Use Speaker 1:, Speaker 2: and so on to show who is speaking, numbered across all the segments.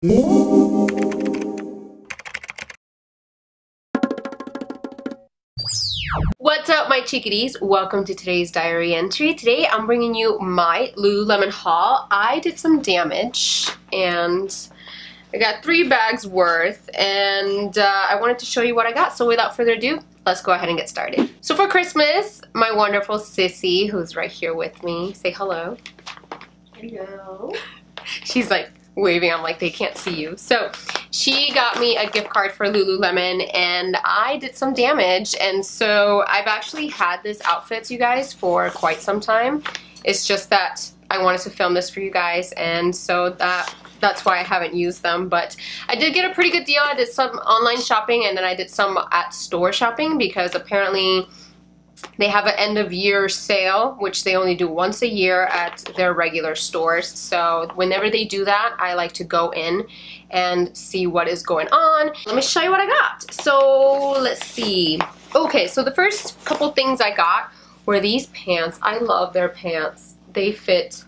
Speaker 1: What's up, my chickadees? Welcome to today's diary entry. Today I'm bringing you my LuluLemon haul. I did some damage and I got 3 bags worth, and I wanted to show you what I got. So without further ado, let's go ahead and get started. So for Christmas, my wonderful Sisi, who's right here with me, say hello. Hello. She's like waving. I'm like, they can't see you. So she got me a gift card for LuluLemon, and I did some damage, and so I've actually had this outfit, you guys, for quite some time. It's just that I wanted to film this for you guys, and so that's why I haven't used them. But I did get a pretty good deal. I did some online shopping, and then I did some at store shopping, because apparently they have an end of year sale, which they only do once a year at their regular stores. So whenever they do that, I like to go in and see what is going on. Let me show you what I got. So let's see. Okay, so the first couple things I got were these pants. I love their pants. They fit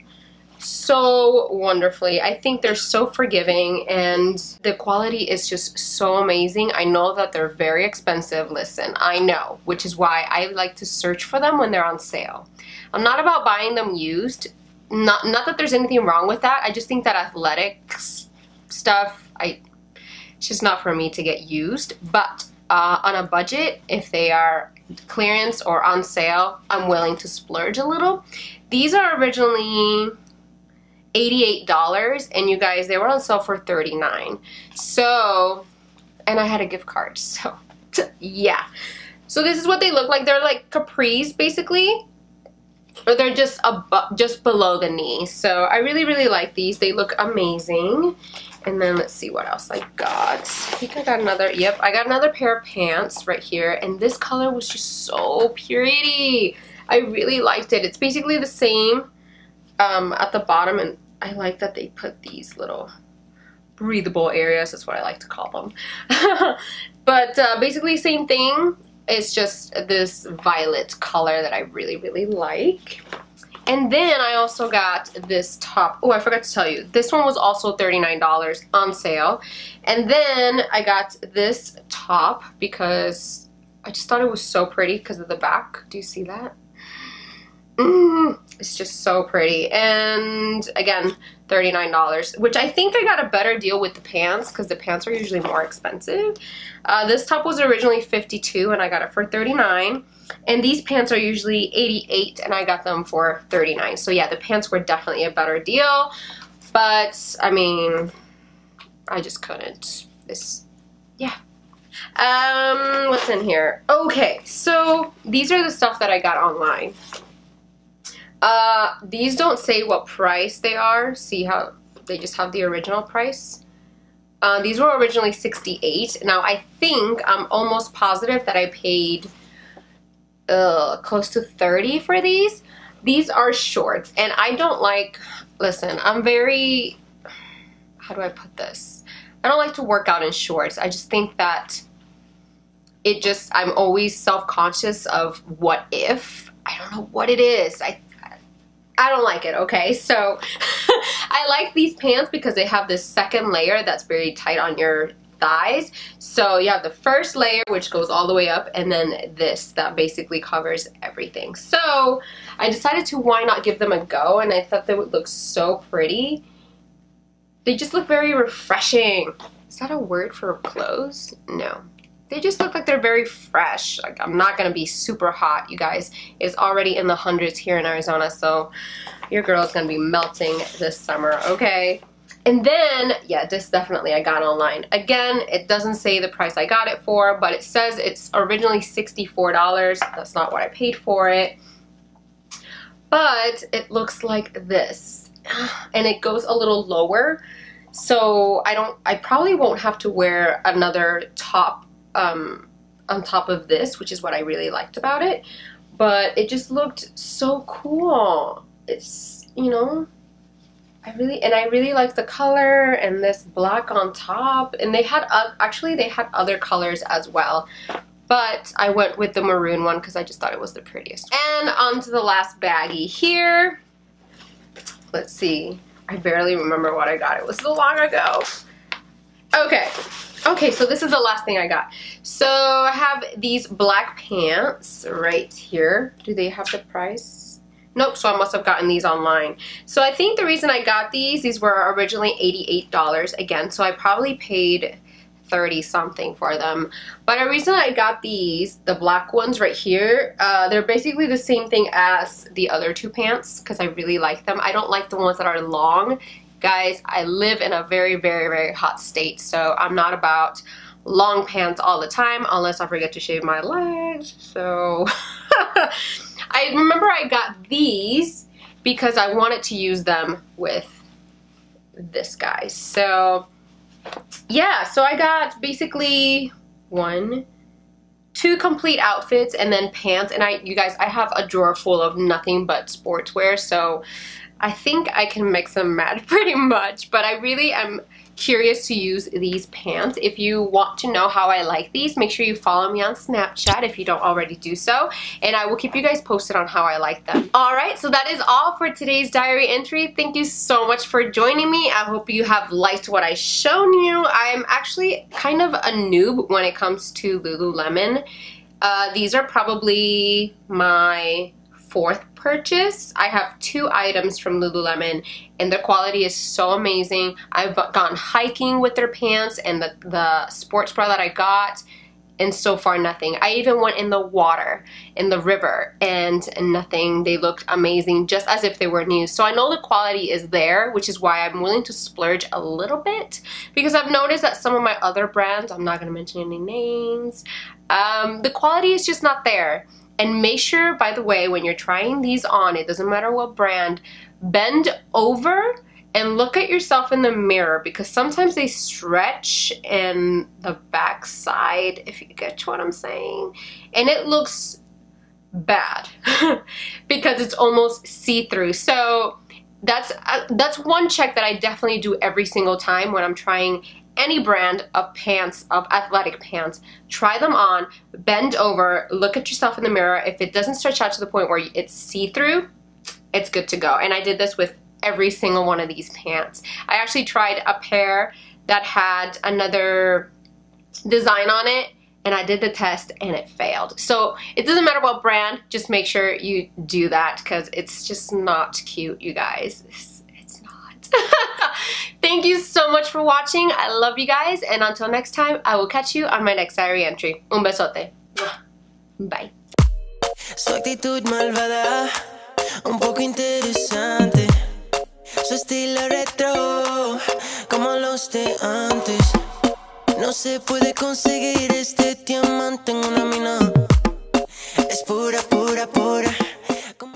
Speaker 1: so wonderfully. I think they're so forgiving, and the quality is just so amazing. I know that they're very expensive. Listen, I know, which is why I like to search for them when they're on sale. I'm not about buying them used. Not that there's anything wrong with that. I just think that athletics stuff, it's just not for me to get used. But on a budget, if they are clearance or on sale, I'm willing to splurge a little. These are originally $88, and you guys, they were on sale for $39. So, and I had a gift card, so yeah. So this is what they look like. They're like capris basically, or they're just just below the knee. So I really like these. They look amazing. And then let's see what else I got. I think I got another, yep, I got another pair of pants right here, and this color was just so pretty. I really liked it. It's basically the same at the bottom, and I like that they put these little breathable areas. That's what I like to call them. But basically same thing. It's just this violet color that I really like. And then I also got this top. Oh, I forgot to tell you. This one was also $39 on sale. And then I got this top because I just thought it was so pretty because of the back. Do you see that? It's just so pretty. And again, $39, which I think I got a better deal with the pants, because the pants are usually more expensive. This top was originally $52 and I got it for $39. And these pants are usually $88 and I got them for $39. So yeah, the pants were definitely a better deal. But I mean, I just couldn't. Yeah. What's in here? Okay, so these are the stuff that I got online. These don't say what price they are. See how they just have the original price? These were originally $68. Now I think, I'm almost positive that I paid close to $30 for these. These are shorts, and I don't like, listen, I'm very, how do I put this? I don't like to work out in shorts. I just think that I'm always self-conscious of what if. I don't know what it is. I don't like it, okay? So I like these pants because they have this second layer that's very tight on your thighs. So you have the first layer, which goes all the way up, and then this that basically covers everything. So I decided to, why not give them a go, and I thought they would look so pretty. They just look very refreshing. Is that a word for clothes? No. They just look like they're very fresh. Like, I'm not gonna be super hot, you guys. It's already in the hundreds here in Arizona, so your girl's gonna be melting this summer, okay? And then, yeah, this definitely I got online. Again, it doesn't say the price I got it for, but it says it's originally $64. That's not what I paid for it. But it looks like this. And it goes a little lower. So I probably won't have to wear another top on top of this, which is what I really liked about it. But it just looked so cool. It's, you know, I really like the color and this black on top. And they had actually they had other colors as well, but I went with the maroon one because I just thought it was the prettiest. And on to the last baggie here. Let's see, I barely remember what I got. It was so long ago. Okay. Okay, so this is the last thing I got. So I have these black pants right here. Do they have the price? Nope, so I must have gotten these online. So I think the reason I got these were originally $88 again, so I probably paid 30 something for them. But the reason I got these, the black ones right here, they're basically the same thing as the other two pants because I really like them. I don't like the ones that are long. Guys, I live in a very, very, very hot state, so I'm not about long pants all the time unless I forget to shave my legs. So I remember I got these because I wanted to use them with this guy. So yeah, so I got basically 2 complete outfits and then pants. And you guys, I have a drawer full of nothing but sportswear, so I think I can mix and match pretty much, but I really am curious to use these pants. If you want to know how I like these, make sure you follow me on Snapchat if you don't already do so, and I will keep you guys posted on how I like them. Alright, so that is all for today's diary entry. Thank you so much for joining me. I hope you have liked what I've shown you. I'm actually kind of a noob when it comes to LuluLemon. These are probably my 4th purchase. I have 2 items from LuluLemon and the quality is so amazing. I've gone hiking with their pants and the sports bra that I got, and so far nothing. I even went in the water, in the river, and nothing. They looked amazing, just as if they were new. So I know the quality is there, which is why I'm willing to splurge a little bit, because I've noticed that some of my other brands, I'm not going to mention any names, the quality is just not there. And make sure, by the way, when you're trying these on, it doesn't matter what brand, bend over and look at yourself in the mirror, because sometimes they stretch in the back side, if you get what I'm saying, and it looks bad because it's almost see-through. So that's one check that I definitely do every single time when I'm trying any brand of pants, of athletic pants. Try them on, bend over, look at yourself in the mirror. If it doesn't stretch out to the point where it's see-through, it's good to go. And I did this with every single one of these pants. I actually tried a pair that had another design on it, and I did the test and it failed. So it doesn't matter what brand, just make sure you do that, because it's just not cute, you guys. It's not. Thank you so much for watching. I love you guys, and until next time, I will catch you on my next diary entry. Un besote. Bye.
Speaker 2: Su actitud malvada, un poco interesante. Su estilo retro, como los de antes. No se puede conseguir este diamante en una mina. Es pura